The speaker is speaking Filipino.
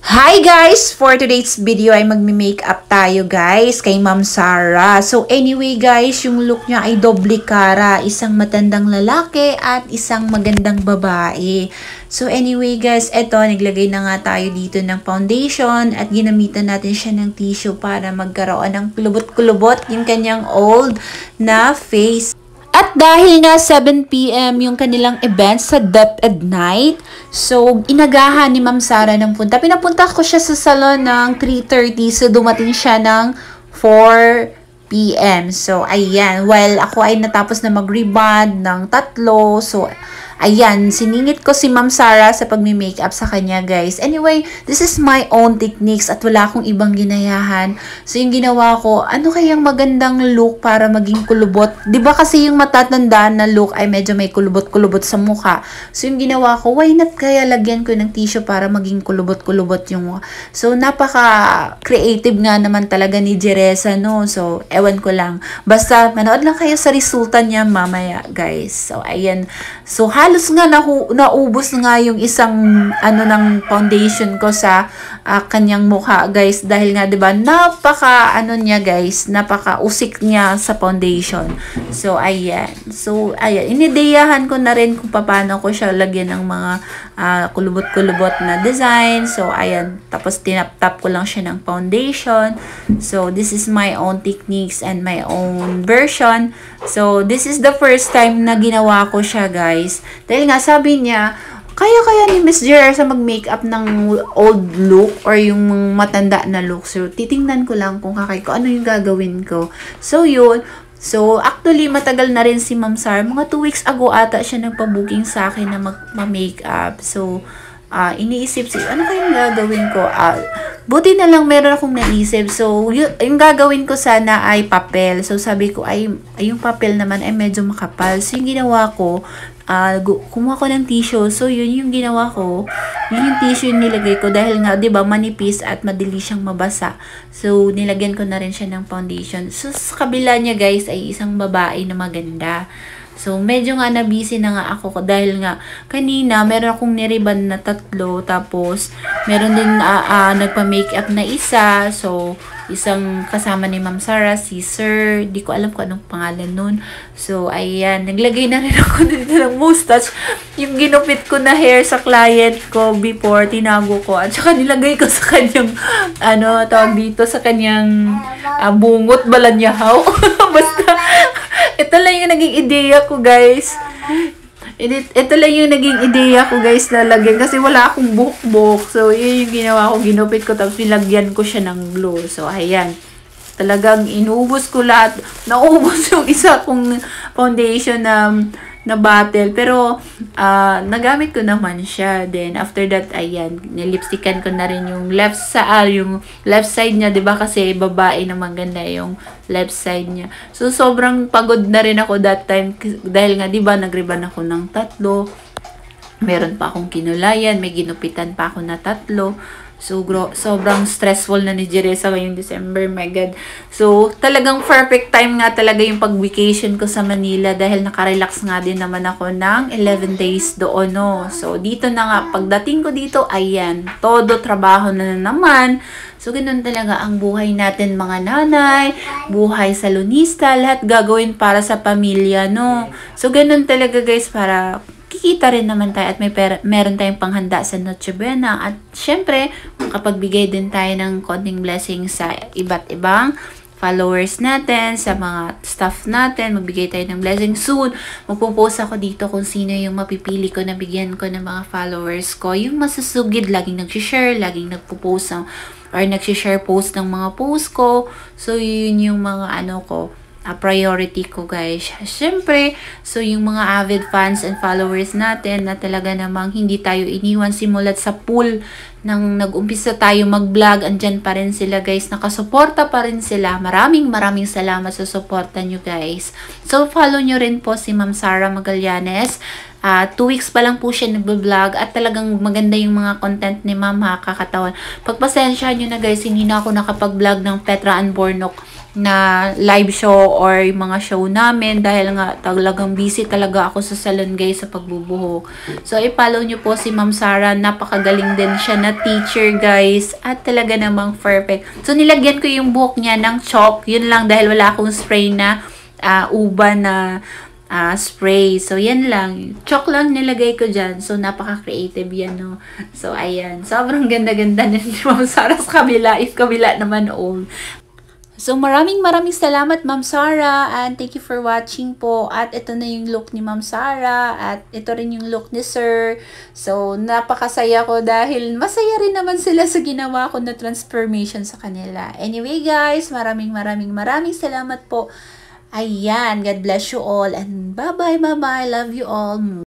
Hi guys! For today's video ay magme-makeup tayo guys kay Ma'am Sarah. So anyway guys, yung look niya ay doble cara. Isang matandang lalaki at isang magandang babae. So anyway guys, eto naglagay na nga tayo dito ng foundation at ginamitan natin siya ng tissue para magkaroon ng kulubot-kulubot yung kanyang old na face. At dahil nga 7 PM yung kanilang event sa Depth at Night, so inagahan ni Ma'am Sarah ng punta. Pinapunta ko siya sa salon ng 3:30, so dumating siya ng 4 PM. So ayan, while ako ay natapos na mag-rebond ng 3, so ayan, siningit ko si Ma'am Sarah sa pagmi-makeup sa kanya, guys. Anyway, this is my own techniques at wala akong ibang ginayahan. So, yung ginawa ko, ano kayang magandang look para maging kulubot? 'Di ba kasi yung matatandaan na look ay medyo may kulubot-kulubot sa mukha. So, yung ginawa ko, why not kaya lagyan ko ng tissue para maging kulubot-kulubot yung mukha? So, napaka-creative nga naman talaga ni Jeresa, no? So, ewan ko lang. Basta, manood lang kayo sa resulta niya mamaya, guys. So, ayan. So, halos nga naubos nga yung isang ng foundation ko sa kanyang mukha, guys, dahil nga 'di ba napaka niya, guys, napaka usik niya sa foundation. So ayan, inideyahan ko na rin kung paano ko siya lagyan ng mga kulubot-kulubot na design. So ayan, tapos tinap-tap ko lang siya ng foundation. So this is my own techniques and my own version. So this is the first time na ginawa ko siya, guys. Dahil nga sabi niya, kaya ni Miss Jeresa mag-makeup ng old look or yung matanda na look. So, titingnan ko lang kung ano yung gagawin ko. So, yun. So, actually, matagal na rin si Ma'am Sarah. Mga 2 weeks ago ata siya nagpa-booking sa akin na mag-makeup. So, iniisip ano kayong gagawin ko? Buti na lang meron akong naisip. So, yung gagawin ko sana ay papel. So, sabi ko, yung papel naman ay medyo makapal. So, yung ginawa ko, kumuha ko ng tissue. So, yun yung ginawa ko. Yun yung tissue yung nilagay ko. Dahil nga, di ba, manipis at madali siyang mabasa. So, nilagyan ko na rin siya ng foundation. So, sa kabila niya, guys, ay isang babae na maganda. So, medyo nga na-busy na nga ako dahil nga kanina meron akong niriban na 3, tapos meron din nagpa-makeup na isa. So, isang kasama ni Ma'am Sarah, si Sir, di ko alam kung anong pangalan nun. So, ayan, naglagay na rin ako dito ng mustache. Yung ginupit ko na hair sa client ko before, tinago ko. At saka nilagay ko sa kanyang, tawag dito, sa kanyang bungot, balanyahaw. Basta, ito lang yung naging ideya ko, guys. Ito lang yung naging ideya ko, guys, na lagyan. Kasi wala akong buhok-buhok. So, yun yung ginawa ko. Ginupit ko, tapos nilagyan ko siya ng glue. So, ayan. Talagang inubos ko lahat. Naubos yung isa kong foundation na bottle. Pero, nagamit ko naman siya. Then, after that, ayan, nilipstickan ko na rin yung yung left side niya, diba? Kasi babae na maganda yung left side niya. So, sobrang pagod na rin ako that time. Dahil nga, diba, nagriban ako ng 3. Meron pa akong kinulayan. May ginupitan pa ako na 3. So, sobrang stressful na ni Jeresa ngayong December, my God. So, talagang perfect time nga talaga yung pag-vacation ko sa Manila dahil nakarelax nga din naman ako ng 11 days doon, no. So, dito na nga, pagdating ko dito, ayan, todo trabaho na naman. So, ganun talaga ang buhay natin, mga nanay, buhay salonista, lahat gagawin para sa pamilya, no. So, ganun talaga, guys, para kikita rin naman tayo at meron tayong panghanda sa Noche Buena. At syempre, makapagbigay din tayo ng konting blessing sa iba't ibang followers natin, sa mga staff natin. Magbigay tayo ng blessing soon. Magpo-post ako dito kung sino yung mapipili ko na bigyan ko ng mga followers ko. Yung masusugid, laging nag-share, laging nagpo-post or nag-share post ng mga post ko. So, yun yung mga priority ko, guys. Siyempre, so yung mga avid fans and followers natin na talaga namang hindi tayo iniwan simulat sa pool nang nag-umpisa tayo mag-vlog, andyan pa rin sila, guys. Nakasuporta pa rin sila. Maraming salamat sa suporta nyo, guys. So, follow nyo rin po si Ma'am Sarah Magallanes 2 weeks pa lang po siya nagbablog at talagang maganda yung mga content ni ma'am ha, kakatawan. Pagpasensyahan nyo na guys, hindi na ako nakapag-vlog ng Petra and Bornok na live show or yung mga show namin dahil nga talagang busy talaga ako sa salon guys sa pagbubuhok. So i-follow nyo po si Ma'am Sarah, napakagaling din siya na teacher guys at talaga namang perfect. So nilagyan ko yung buhok niya ng chalk, yun lang dahil wala akong spray na uban na spray. So, yan lang. Chalk lang nilagay ko dyan. So, napaka-creative yan, no? So, ayan. Sobrang ganda-ganda ni Ma'am Sarah sa kabila. If kabila naman all. So, maraming salamat, Ma'am Sarah. And thank you for watching po. At ito na yung look ni Ma'am Sarah. At ito rin yung look ni Sir. So, napakasaya ko dahil masaya rin naman sila sa ginawa ko na transformation sa kanila. Anyway, guys, maraming salamat po. Ayan, God bless you all and bye-bye, love you all.